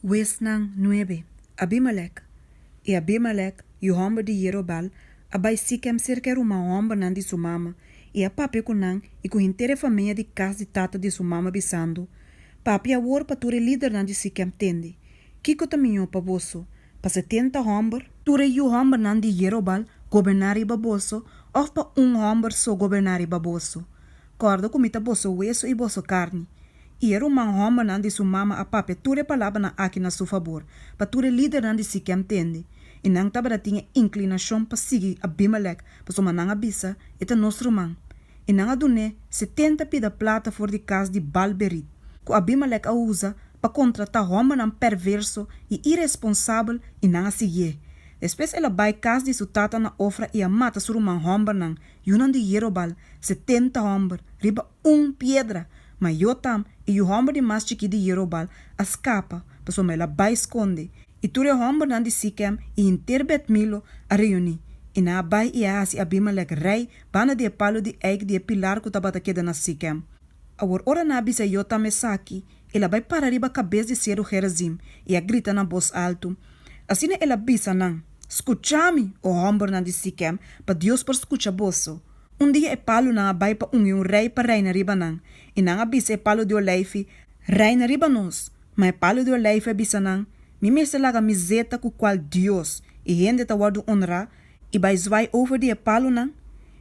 Wesnang 9. Abimelech. E Abimelech, e o homem de Jerobal, abai Siquem cerca uma homem nan de sua mama, e a papi kunang, e com inteira família de casa de tata de sua mama bisando. Papi a wor pa ture líder nan de Siquem tende. Kiko taminho pa bosso, pa 70 homem, ture e o homem nan de Jerobal, governari baboso, of pa homem so governari baboso. Corda comita bosso hueso e bosso carne. E era uma homem nan de sua mama a papi ture palavra na aqui na seu favor, pa ture líder nan de Siquem tende. E não estava tinha inclinação para seguir Abimelech, para sua mananga bisa, eta nosso man. E não adune 70 pida plata for de casa de Balberit, que Abimelech a usa para contratar homem nan perverso e irresponsável e não a seguir. Depois ela vai casa de sua tata na ofra e a mata sur man homem nan, e unan de Jerobal, 70 homem, riba pedra, mas yotam e o homem de mais chique de Jerobal a escapa, para sua ela vai esconde. E ture homem nan de Siquem e interbet milo a reuni. E na abai e a Abimelech rei bana de palo de eik de pilar que tabata queda na Siquem. Awor ora na bisa yota mesaki, ela vai para riba cabeça de ser o Gerazim e a grita na voz alto. Assim ela bisa nan, escuchame o homem nan de Siquem, pa Deus por escucha bosso. Dia é palo na abai pa rei pa rei na riba nan, e na abisa é palo de oleife, rei na riba nos, mas é palo de oleife bisa nan. Mi mese laga mizeta ku qual Dios e hende ta wadu honra e vai zwai over die palo nan.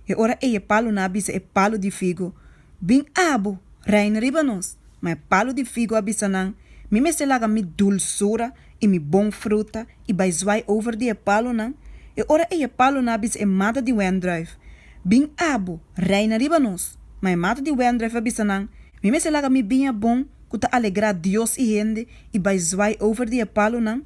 E ora e palo na abisa e palo de figo. Bin abo, rein ribanos, mas palo de figo abisa nan. Mi mese laga mi dulsura e mi bom fruta e vai zwai over die palo nan. E ora e palo na abisa e mata de wendrive. Bin abo, rein ribanos, mas mata de wendrive abisa nan. Mi mese laga mi binha bom kuta alegrar Dios e gente e vai zwai over die palo nan.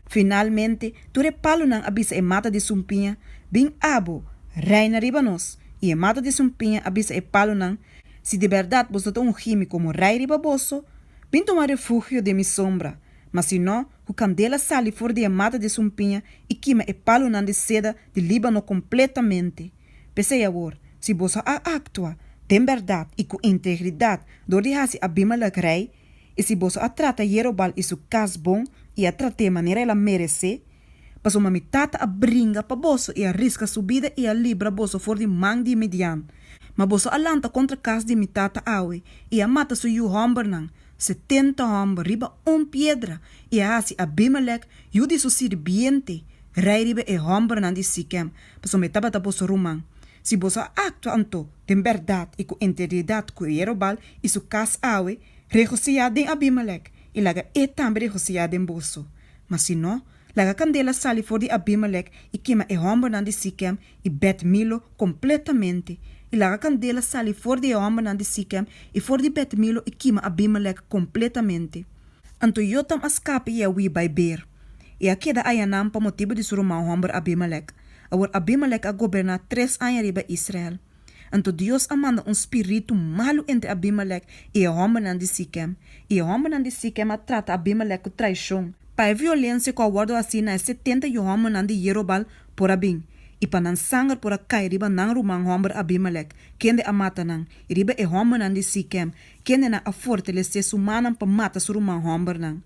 Finalmente, ture palo nan abisa e mata de sumpinha, bin abo, reina ribanos, e e mata de sumpinha abisa e palo nan. Se de verdade você tem gime como rei ribaboso, bin tomar refúgio de mi sombra, mas se não, o candela sale for de mata de sumpinha e queima e palo nan de seda de Líbano completamente. Pensei agora, se você actua tem verdade e com integridade, do de hasi Abimelech rei, e se você a trata Jerobal e seu caso bom, e a trata de maneira ela merece, mas uma mitata a bringa para bolso e arrisca subida e a libra bolso for de mang de median. Mas bolso alanta contra caso de mitata awe, e a mata su yu homber nang, 70 homber, riba pedra, e a hasi Abimelech, yu de su sirviente, rei riba e homber nang de Siquem, mas uma etapa bolso rumang. Se você actua anto, tem verdade e com integridade com Jerobal e seu caso awe, regociado em Abimelech e laga também regociado em bolso. Mas se não, laga candela sali for de Abimelech e queima e homem nan de Siquem e bet Milo completamente. E laga candela sali for de homem nan de Siquem e for de bet Milo e queima Abimelech completamente. Anto yotam escape e a wi by beer. E a queda ayanam pa motivo de surumão homem Abimelech. Awar Abimelech a governar 3 anos riba Israel. Anto Dios amanda espírito malo entre Abimelech e a homem nan de Siquem. E a homem nan de Siquem a trata Abimelech com traição. Pa a violência com a guarda assim na 70 e o homem nan de Jerobal por Abim. E pa nan sangar por a cai riba nan rumang homem Abimelech. Kende a mata nan. E riba e homem nan de Siquem. Kende na a fortalecer su manan pa mata su rumang homem nan.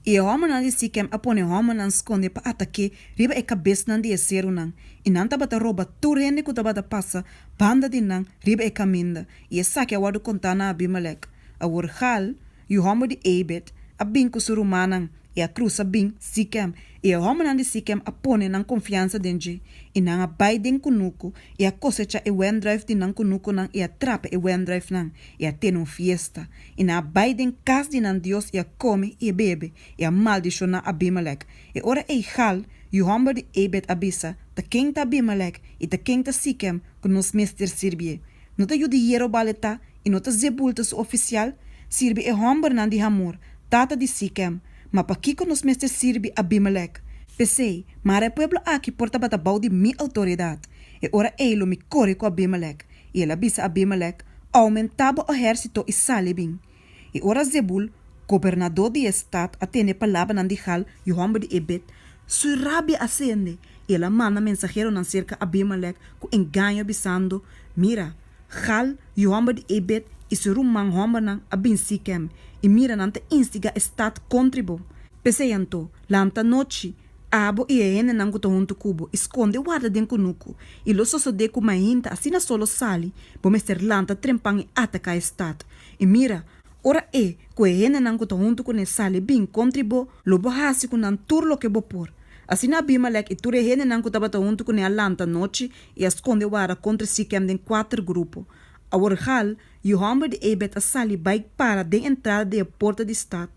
E a homem nan de Siquem apone homem nan esconde pa ataque riba e cabeça nan de esero nan. E nan tabata rouba turende ku tabata passa banda de nan riba e caminda. E saque a wadu contana Abimelech. A warhal, e o homem de Ebed, a bin ku surumanan, e a cruz a bin Siquem. E a homem nan de Siquem apone nan confiança denje. E nan a bai den kunuku, e a cosecha e wendrive de nan kunuku nan, e a trapa e wendrive nan, e a ten fiesta. E nan a bai den cas de nan Dios, e a come e bebe, e a maldiciona Abimelech. E ora e hal, e o homem de Ebed abisa, ta quem Abimelech, e ta quem Siquem, que nos mester sirvie. No ta judi Jerobaleta, e no ta zebulta su oficial, sirvi e homem nan de Hamor, tata de Siquem. Ma pa kiko nos mester sirvi Abimelech. Pensei, mas o pueblo aqui porta bata bau de mi autoridade. E ora ele me corre com Abimelech. E ele avisa Abimelech, aumentava o exército e salibim. E ora Zebul, governador de estado, atende palavra nan de Hal, e o homem de Ebed, sua rabia acende. E ela manda mensageiro nan cerca Abimelech, com engano avisando, mira, Hal, e o homem de Ebed, e seu rumang homem nan abin Siquem. E mira nan te instiga estado contribu. Peseyanto, lanta noche, abo e ene nangu to huntu kubo, esconde guarda den kunuku, e lo so de ku mainta asina solo sali, bo mester lanta trempang e ataka estat. E mira, ora ku ene nangu to huntu ku ne sali bin contribo, lo bo hasi ku nan turlo ke bo por. Asina Abimelech e ture hene nangu taba to huntu ku ne lanta noche, e esconde guarda contra Siquem den 4 grupo. A orgal, Johamber de ebet a sali baik para den entrada de porta de stad.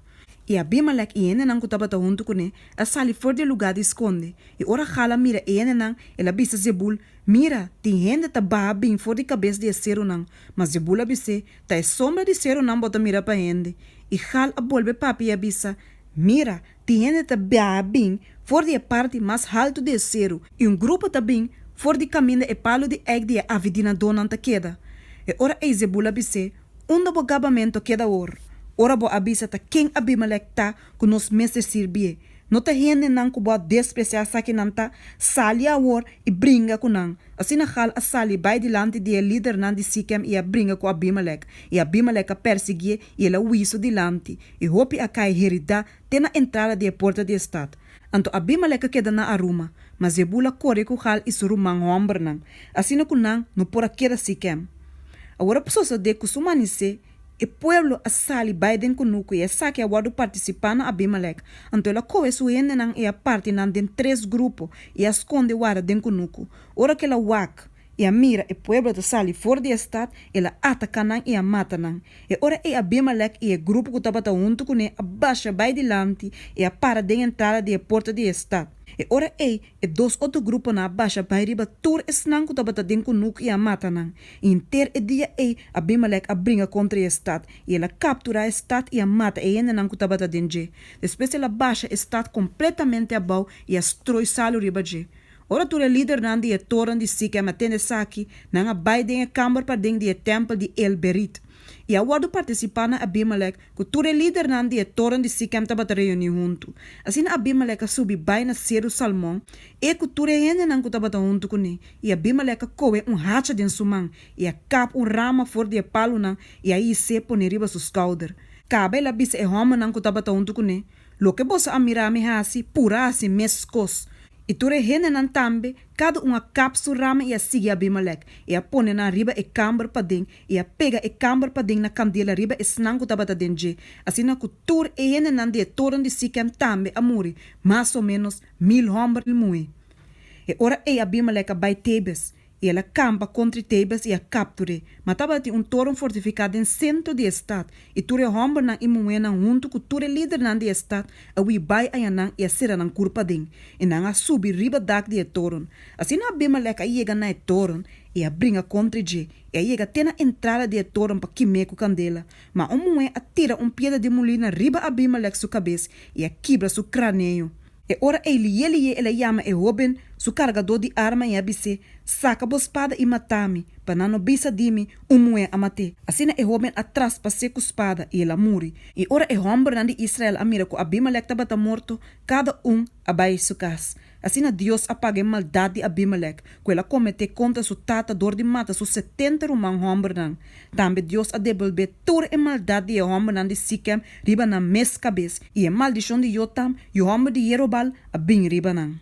E Abimelech e ene nang kutaba ta huntu kune, a sali for de lugar de esconde. E ora gala mira ene nang, ela bisa Zebul, mira, ti hende ta baha bem for de cabeça de acero nang, mas Zebul abise, ta é sombra de acero nang bota mira pa hende. E gal a bolbe papi e abisa, mira, ti hende ta baha bem for de parte mais alto de acero, e grupo ta bem for de caminho e palo de egg de avidina donan ta queda. E ora e Zebul abise, bo gabamento queda or. Ora bo abisa ta king Abimelech ta ku nos meester sirbie. No ta hende nang ku bo despreciar saki nanta sali a wor e bringa ku nang. Asina gal a sali bij di lante die líder nan di Siquem e a bringa ku Abimelech. E Abimelech a perseguir e ela wiso di lante. E hopi a kai herida tena entrada de porta de stad. Anto Abimelech a queda na aruma. Mas Zebula corre ku gal is rumang homber nang. Asina ku nang no pora queda Siquem. Agora pessoa de kusumanise e pueblo a sali Biden kunuku e saque a wadu participar na Abimelech. Anto ela koe suene nang e a parte nan den 3 grupo e a esconde wara den kunuku. Ora que ela wak e a mira e pueblo de sali for de estad ela ataca nang e a mata nang. E ora e Abimelech e grupo que tabata junto kune a baixa bai de lante e a para de entrada de porta de estad. E ora e dos outro grupo na baixa bai riba tur esnang que tabata den kunuku e a mata nang. E inter e dia Abimelech a bringa contra a estad e ela captura a estad e a mata e ene nang que tabata den je. Depois ela baixa a estad completamente abau e a stroi salo riba je. Ora tu líder nan die toren di Siquem atende saki nang a bai den kamer pa den die tempel di El Berit. E a wadu participar na Abimelech ku tu líder nan die toren di Siquem tabat reuni junto. Assim Abimelech a subi bai na Seru Salmon e ku tu hene nang ku tabat junto kune. E Abimelech a koe hacha den sumang e a kap rama for die palo nang e aí se pone riba su skouder. Kabe la bis e homa nang ku tabat junto kune. Lo que bosa amirame hasi pura assim mescos. E ture hene nan tambe, cada capsu rama e a sigue Abimelech, e a pone na riba e camber pa ding, e a pega e camber pa ding na candela riba e snango tabata denje. Assim na cultura e hene nan de toren de Siquem tambe a muri, mais ou menos 1000 homens mui. E ora e Abimelech a bai Tebes, e ela campa contra Tebes e a capture, mas tabati toren fortificado em centro de estado, e ture homem na imuena junto com ture líder nan de estado, a wi bai ayanang e a sera nan curpa ding, e nang a subi riba dak de toren. Assim na Abimelech a iega na toren, e a bringa contra je, e a iega tena entrada de toren pa kimeco candela, mas mue a tira pieda de molina riba Abimelech su cabeça, e a quebra su crânio. E ora ele chama e Robin, su carregador de arma e abisse, saca a espada e mata-me, para não bisa dimi, mue a mate. Assim e Robin atrás passei com espada e ela muri. E ora e homem de Israel a mira com Abimelech estava morto, cada abai su casa. Assim Deus apaga a maldade de Abimelech, que ela comete contra su tata dor de mata su 70 rumang homem. Também Deus a devolver toda a maldade de homem de Siquem riba na mes cabeça, e a maldição de Yotam, o homem de Jerobal, a bem riba nang.